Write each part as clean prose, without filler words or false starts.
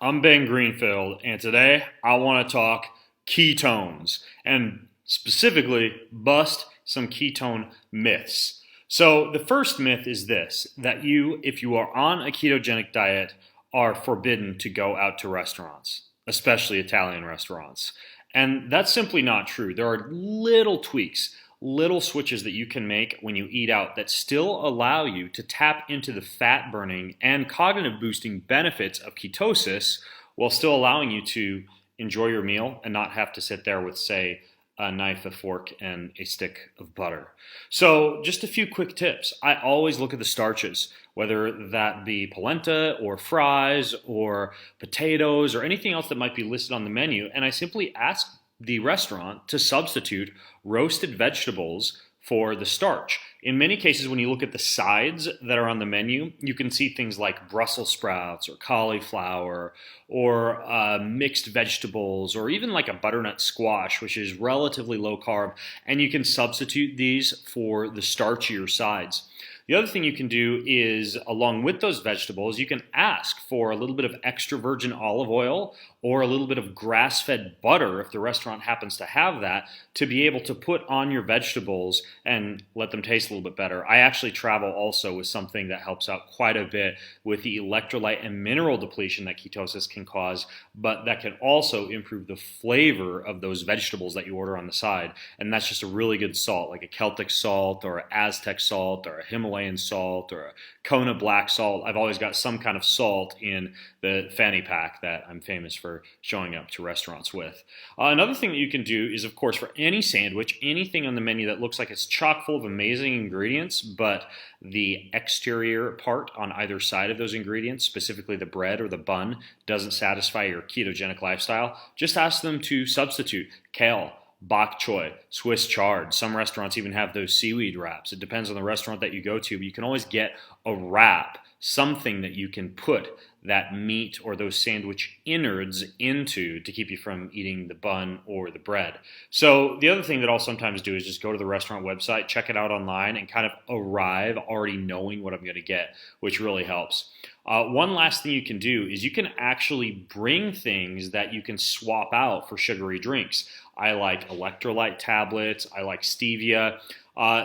I'm Ben Greenfield, and today I want to talk ketones and specifically bust some ketone myths. So, the first myth is this that if you are on a ketogenic diet, are forbidden to go out to restaurants, especially Italian restaurants. And that's simply not true. There are little tweaks, little switches that you can make when you eat out that still allow you to tap into the fat burning and cognitive boosting benefits of ketosis while still allowing you to enjoy your meal and not have to sit there with, say, a knife, a fork, and a stick of butter. So, just a few quick tips. I always look at the starches, whether that be polenta or fries or potatoes or anything else that might be listed on the menu, and I simply ask the restaurant to substitute roasted vegetables for the starch. In many cases, when you look at the sides that are on the menu, you can see things like Brussels sprouts or cauliflower or mixed vegetables or even like a butternut squash, which is relatively low carb, and you can substitute these for the starchier sides. The other thing you can do is, along with those vegetables, you can ask for a little bit of extra virgin olive oil or a little bit of grass-fed butter, if the restaurant happens to have that, to be able to put on your vegetables and let them taste a little bit better. I actually travel also with something that helps out quite a bit with the electrolyte and mineral depletion that ketosis can cause, but that can also improve the flavor of those vegetables that you order on the side. And that's just a really good salt, like a Celtic salt or an Aztec salt or a Himalayan salt or a Kona black salt. I've always got some kind of salt in the fanny pack that I'm famous for showing up to restaurants with. Another thing that you can do is, of course, for any sandwich, anything on the menu that looks like it's chock full of amazing ingredients, but the exterior part on either side of those ingredients, specifically the bread or the bun, doesn't satisfy your ketogenic lifestyle, just ask them to substitute kale, bok choy, Swiss chard. Some restaurants even have those seaweed wraps. It depends on the restaurant that you go to, but you can always get a wrap, something that you can put that meat or those sandwich innards into to keep you from eating the bun or the bread. So the other thing that I'll sometimes do is just go to the restaurant website, check it out online, and kind of arrive already knowing what I'm going to get, which really helps. One last thing you can do is you can actually bring things that you can swap out for sugary drinks. I like electrolyte tablets. I like stevia.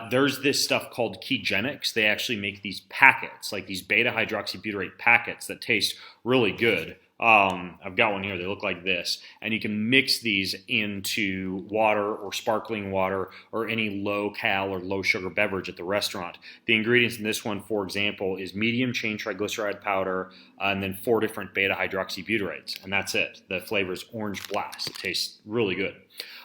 There's this stuff called Kegenics. They actually make these packets, like these beta hydroxybutyrate packets that taste really good. I've got one here. They look like this. And you can mix these into water or sparkling water or any low-cal or low-sugar beverage at the restaurant. The ingredients in this one, for example, is medium-chain triglyceride powder and then 4 different beta hydroxybutyrates. And that's it. The flavor is Orange Blast. It tastes really good.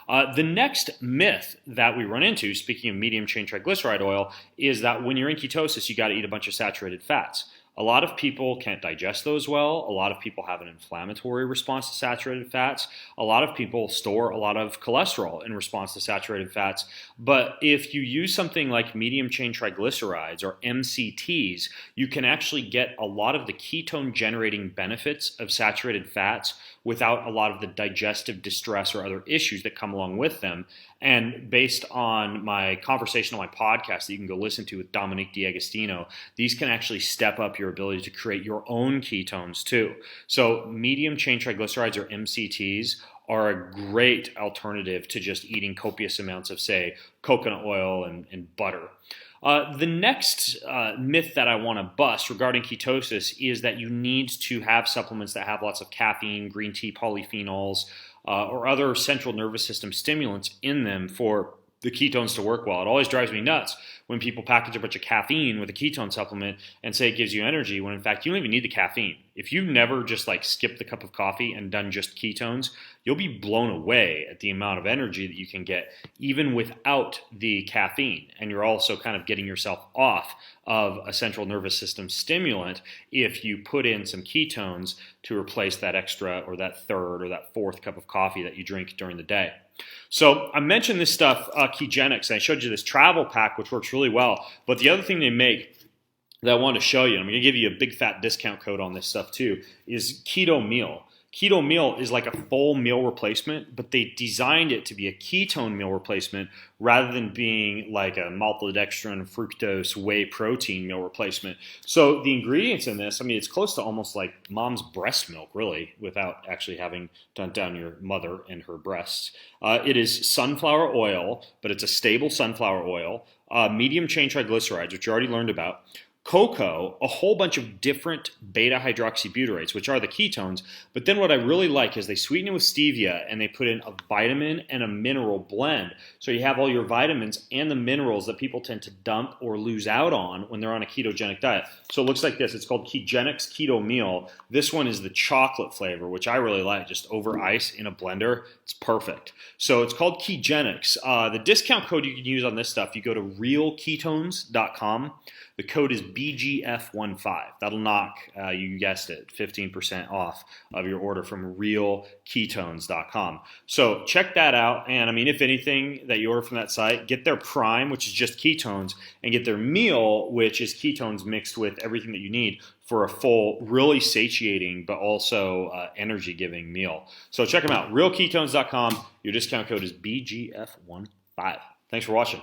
The next myth that we run into, speaking of medium-chain triglyceride oil, is that when you're in ketosis, you got to eat a bunch of saturated fats. A lot of people can't digest those well. A lot of people have an inflammatory response to saturated fats. A lot of people store a lot of cholesterol in response to saturated fats. But if you use something like medium-chain triglycerides or MCTs, you can actually get a lot of the ketone-generating benefits of saturated fats without a lot of the digestive distress or other issues that come along with them. And based on my conversation on my podcast that you can go listen to with Dominique D'Agostino, these can actually step up your ability to create your own ketones too. So medium chain triglycerides or MCTs are a great alternative to just eating copious amounts of, say, coconut oil and butter. The next myth that I want to bust regarding ketosis is that you need to have supplements that have lots of caffeine, green tea polyphenols, or other central nervous system stimulants in them for the ketones to work well. It always drives me nuts when people package a bunch of caffeine with a ketone supplement and say it gives you energy when in fact you don't even need the caffeine. If you've never just like skipped the cup of coffee and done just ketones, you'll be blown away at the amount of energy that you can get even without the caffeine. And you're also kind of getting yourself off of a central nervous system stimulant if you put in some ketones to replace that extra or that third or that fourth cup of coffee that you drink during the day. So I mentioned this stuff, Kegenics, and I showed you this travel pack, which works really well. But the other thing they make that I wanted to show you, and I'm going to give you a big fat discount code on this stuff too, is Keto Meal. Keto meal is like a full meal replacement, but they designed it to be a ketone meal replacement rather than being like a maltodextrin, fructose, whey protein meal replacement. So the ingredients in this, I mean, it's close to almost like mom's breast milk, really, without actually having done down your mother and her breasts. It is sunflower oil, but it's a stable sunflower oil, medium chain triglycerides, which you already learned about, cocoa, a whole bunch of different beta hydroxybutirates, which are the ketones. But then what I really like is they sweeten it with stevia and they put in a vitamin and a mineral blend. So you have all your vitamins and the minerals that people tend to dump or lose out on when they're on a ketogenic diet. So it looks like this. It's called Ketogenics Keto Meal. This one is the chocolate flavor, which I really like, just over ice in a blender. It's perfect. So it's called Ketogenics. The discount code you can use on this stuff, you go to realketones.com. The code is BGF15. That'll knock, you guessed it, 15% off of your order from realketones.com. So check that out. And I mean, if anything that you order from that site, get their Prime, which is just ketones, and get their meal, which is ketones mixed with everything that you need for a full, really satiating, but also energy-giving meal. So check them out, realketones.com. Your discount code is BGF15. Thanks for watching.